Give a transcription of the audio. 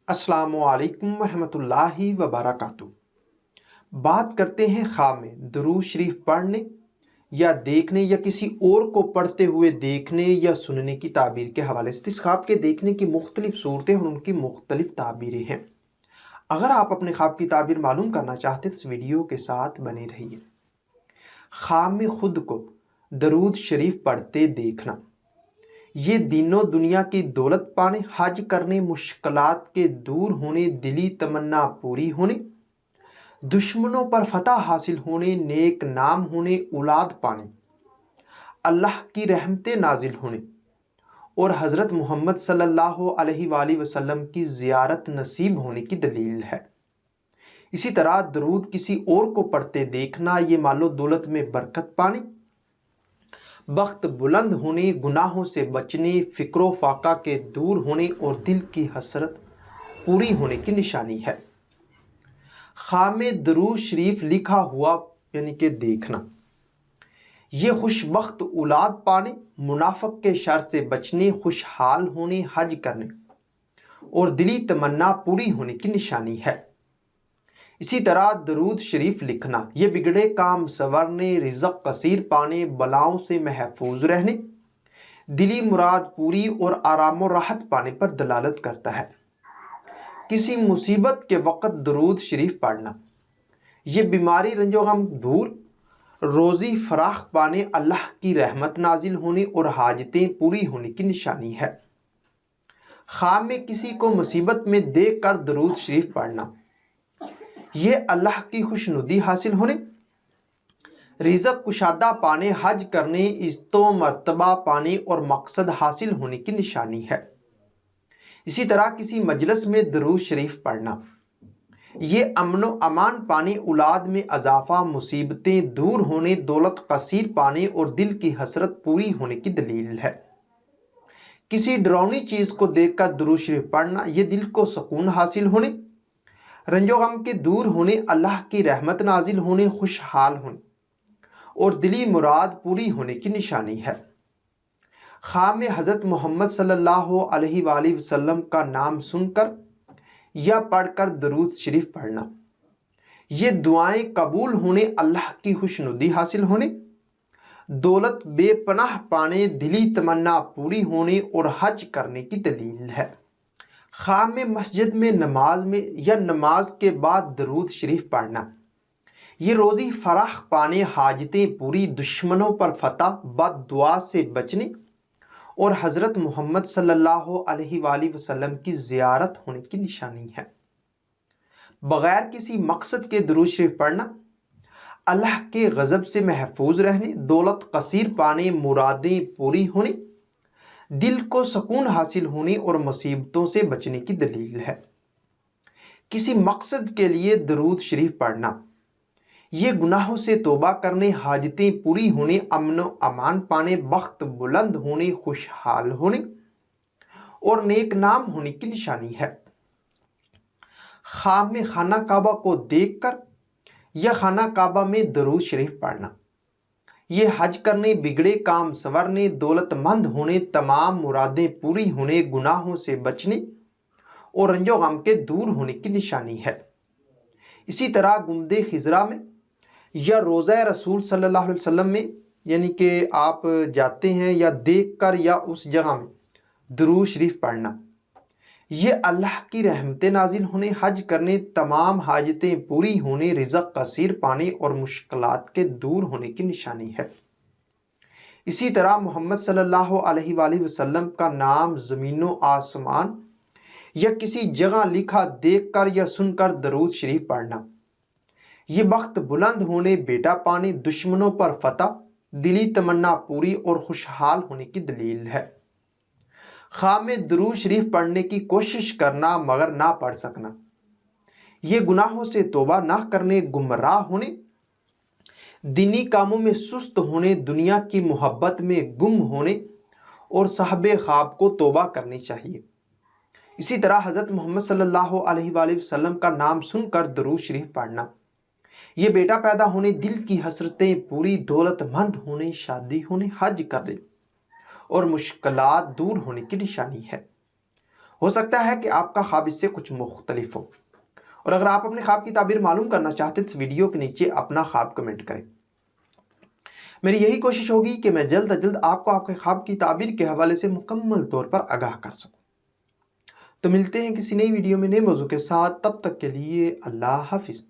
السلام علیکم ورحمۃ اللہ وبرکاتہ۔ بات کرتے ہیں خواب میں درود شریف پڑھنے یا دیکھنے یا کسی اور کو پڑھتے ہوئے دیکھنے یا سننے کی تعبیر کے حوالے سے۔ اس خواب کے دیکھنے کی مختلف صورتیں اور ان کی مختلف تعبیریں ہیں۔ اگر آپ اپنے خواب کی تعبیر معلوم کرنا چاہتے ہیں تو اس ویڈیو کے ساتھ بنے رہیے۔ خواب میں خود کو درود شریف پڑھتے دیکھنا، یہ دین و دنیا کی دولت پانے، حج کرنے، مشکلات کے دور ہونے، دلی تمنا پوری ہونے، دشمنوں پر فتح حاصل ہونے، نیک نام ہونے، اولاد پانے، اللہ کی رحمتیں نازل ہونے اور حضرت محمد صلی اللہ علیہ وآلہ وسلم کی زیارت نصیب ہونے کی دلیل ہے۔ اسی طرح درود کسی اور کو پڑھتے دیکھنا، یہ مال و دولت میں برکت پانے، بخت بلند ہونے، گناہوں سے بچنے، فکر و فاقہ کے دور ہونے اور دل کی حسرت پوری ہونے کی نشانی ہے۔ خواب میں درود شریف لکھا ہوا یعنی کہ دیکھنا، یہ خوش بخت اولاد پانے، منافق کے شر سے بچنے، خوشحال ہونے، حج کرنے اور دلی تمنا پوری ہونے کی نشانی ہے۔ اسی طرح درود شریف لکھنا، یہ بگڑے کام سنورنے، رزق کثیر پانے، بلاؤں سے محفوظ رہنے، دلی مراد پوری اور آرام و راحت پانے پر دلالت کرتا ہے۔ کسی مصیبت کے وقت درود شریف پڑھنا، یہ بیماری رنج و غم دور، روزی فراخ پانے، اللہ کی رحمت نازل ہونے اور حاجتیں پوری ہونے کی نشانی ہے۔ خواب میں کسی کو مصیبت میں دیکھ کر درود شریف پڑھنا، یہ اللہ کی خوشنودی حاصل ہونے، رزق کشادہ پانے، حج کرنے، عزت و مرتبہ پانے اور مقصد حاصل ہونے کی نشانی ہے۔ اسی طرح کسی مجلس میں درود شریف پڑھنا، یہ امن و امان پانے، اولاد میں اضافہ، مصیبتیں دور ہونے، دولت کثیر پانے اور دل کی حسرت پوری ہونے کی دلیل ہے۔ کسی ڈراؤنی چیز کو دیکھ کر درود شریف پڑھنا، یہ دل کو سکون حاصل ہونے، رنج و غم کے دور ہونے، اللہ کی رحمت نازل ہونے، خوشحال ہونے اور دلی مراد پوری ہونے کی نشانی ہے۔ خواب میں حضرت محمد صلی اللہ علیہ وآلہ وسلم کا نام سن کر یا پڑھ کر درود شریف پڑھنا، یہ دعائیں قبول ہونے، اللہ کی خوشنودی حاصل ہونے، دولت بے پناہ پانے، دلی تمنا پوری ہونے اور حج کرنے کی دلیل ہے۔ خواب میں مسجد میں نماز کے بعد درود شریف پڑھنا، یہ روزی فراخ پانے، حاجتیں پوری، دشمنوں پر فتح، بد دعا سے بچنے اور حضرت محمد صلی اللہ علیہ وآلہ وسلم کی زیارت ہونے کی نشانی ہے۔ بغیر کسی مقصد کے درود شریف پڑھنا، اللہ کے غضب سے محفوظ رہنے، دولت کثیر پانے، مرادیں پوری ہونے، دل کو سکون حاصل ہونے اور مصیبتوں سے بچنے کی دلیل ہے۔ کسی مقصد کے لیے درود شریف پڑھنا، یہ گناہوں سے توبہ کرنے، حاجتیں پوری ہونے، امن و امان پانے، بخت بلند ہونے، خوشحال ہونے اور نیک نام ہونے کی نشانی ہے۔ خواب میں خانہ کعبہ کو دیکھ کر یا خانہ کعبہ میں درود شریف پڑھنا، یہ حج کرنے، بگڑے کام سنورنے، دولت مند ہونے، تمام مرادیں پوری ہونے، گناہوں سے بچنے اور رنج و غم کے دور ہونے کی نشانی ہے۔ اسی طرح گنبد خضرا میں یا روضہ رسول صلی اللہ علیہ وسلم میں یعنی کہ آپ جاتے ہیں یا دیکھ کر یا اس جگہ میں درود شریف پڑھنا، یہ اللہ کی رحمتیں نازل ہونے، حج کرنے، تمام حاجتیں پوری ہونے، رزق کثیر پانے اور مشکلات کے دور ہونے کی نشانی ہے۔ اسی طرح محمد صلی اللہ علیہ وآلہ وسلم کا نام زمین و آسمان یا کسی جگہ لکھا دیکھ کر یا سن کر درود شریف پڑھنا، یہ بخت بلند ہونے، بیٹا پانے، دشمنوں پر فتح، دلی تمنا پوری اور خوشحال ہونے کی دلیل ہے۔ خواب میں درود شریف پڑھنے کی کوشش کرنا مگر نہ پڑھ سکنا، یہ گناہوں سے توبہ نہ کرنے، گمراہ ہونے، دینی کاموں میں سست ہونے، دنیا کی محبت میں گم ہونے اور صاحب خواب کو توبہ کرنی چاہیے۔ اسی طرح حضرت محمد صلی اللہ علیہ وآلہ وسلم کا نام سن کر درود شریف پڑھنا، یہ بیٹا پیدا ہونے، دل کی حسرتیں پوری، دولت مند ہونے، شادی ہونے، حج کرنے اور مشکلات دور ہونے کی نشانی ہے۔ ہو سکتا ہے کہ آپ کا خواب اس سے کچھ مختلف ہو، اور اگر آپ اپنے خواب کی تعبیر معلوم کرنا چاہتے ہیں تو اس ویڈیو کے نیچے اپنا خواب کمنٹ کریں۔ میری یہی کوشش ہوگی کہ میں جلد از جلد آپ کو آپ کے خواب کی تعبیر کے حوالے سے مکمل طور پر آگاہ کر سکوں۔ تو ملتے ہیں کسی نئی ویڈیو میں نئے موضوع کے ساتھ، تب تک کے لیے اللہ حافظ۔